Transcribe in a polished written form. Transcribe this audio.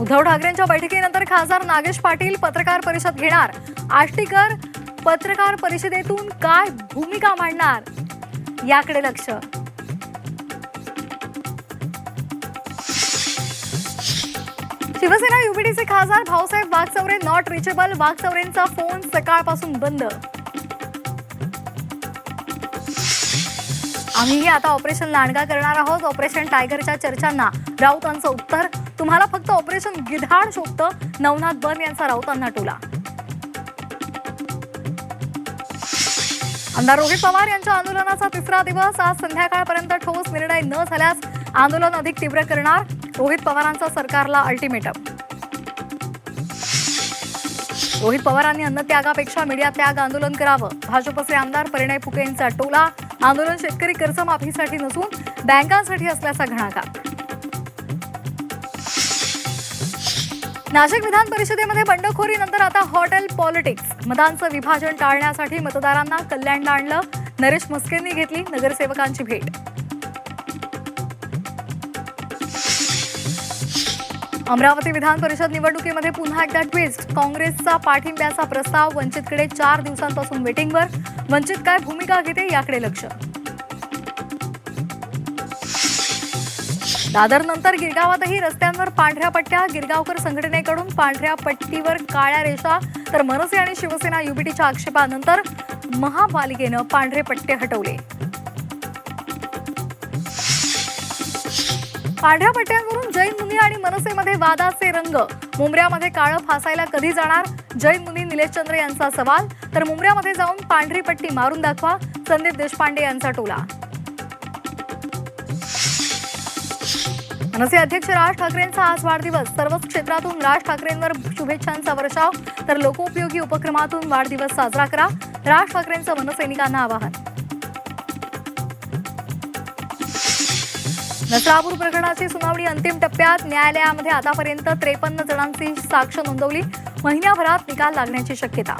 उद्धव ठाकरेंच्या बैठकीनंतर खासदार नागेश पाटील पत्रकार परिषद घेणार। आष्टीकर पत्रकार परिषदेतून काय भूमिका मांडणार याकडे लक्ष। शिवसेना युबीडीचे खासदार भाऊसाहेब वागचौरे नॉट रिचेबल। वागचौरेंचा फोन सकाळपासून बंद। आम्हीही आता ऑपरेशन लांडगा करणार आहोत। ऑपरेशन टायगरच्या चर्चांना राऊतांचं उत्तर। तुम्हाला फक्त ऑपरेशन गिधाड शोभतं। नवनाथ बन यांचा राऊतांना टोला। आमदार रोहित पवार यांच्या आंदोलनाचा तिसरा दिवस। आज संध्याकाळपर्यंत ठोस निर्णय न झाल्यास आंदोलन अधिक तीव्र करणार। रोहित पवारांचा सरकारला अल्टिमेटम। रोहित पवारांनी अन्नत्यागापेक्षा मीडिया त्याग आंदोलन करावं। भाजपचे आमदार परिणय फुके यांचा टोला। आंदोलन शेतकरी कर्जमाफीसाठी नसून बँकांसाठी असल्याचा घणाघात। नाशिक विधान परिषदेमध्ये बंडखोरीनंतर आता हॉटेल पॉलिटिक्स। मतांचं विभाजन टाळण्यासाठी मतदारांना कल्याणला आणलं। नरेश म्हस्केंनी घेतली नगरसेवकांची भेट। अमरावती विधान परिषद निवडणुकीमध्ये पुन्हा एकदा ट्विस्ट। काँग्रेसचा पाठिंब्याचा प्रस्ताव वंचितकडे 4 दिवसांपासून वेटिंगवर। वंचित काय भूमिका घेते याकडे लक्ष। दादरनंतर गिरगावातही रस्त्यांवर पांढऱ्या पट्ट्या। गिरगावकर संघटनेकडून पांढऱ्या पट्टीवर काळ्या रेषा तर मनसे आणि शिवसेना युबीटीच्या आक्षेपानंतर महापालिकेनं पांढरे पट्टे हटवले। पांढऱ्या पट्ट्यांवरून जैन मुनी आणि मनसेमध्ये वादाचे रंग। मुंब्र्यामध्ये काळं फासायला कधी जाणार? जैन मुनी निलेशचंद्र यांचा सवाल। तर मुंब्र्यामध्ये जाऊन पांढरी पट्टी मारून दाखवा। संदीप देशपांडे यांचा टोला। मनसे अध्यक्ष राज ठाकरेंचा आज वाढदिवस। सर्वच क्षेत्रातून राज ठाकरेंवर शुभेच्छांचा वर्षाव तर लोकोपयोगी उपक्रमातून वाढदिवस साजरा करा। राज ठाकरेंचं मनसैनिकांना आवाहन। नसरापूर प्रकरणाची सुनावणी अंतिम टप्प्यात। न्यायालयामध्ये आतापर्यंत 53 जणांची साक्ष नोंदवली। महिन्याभरात निकाल लागण्याची शक्यता।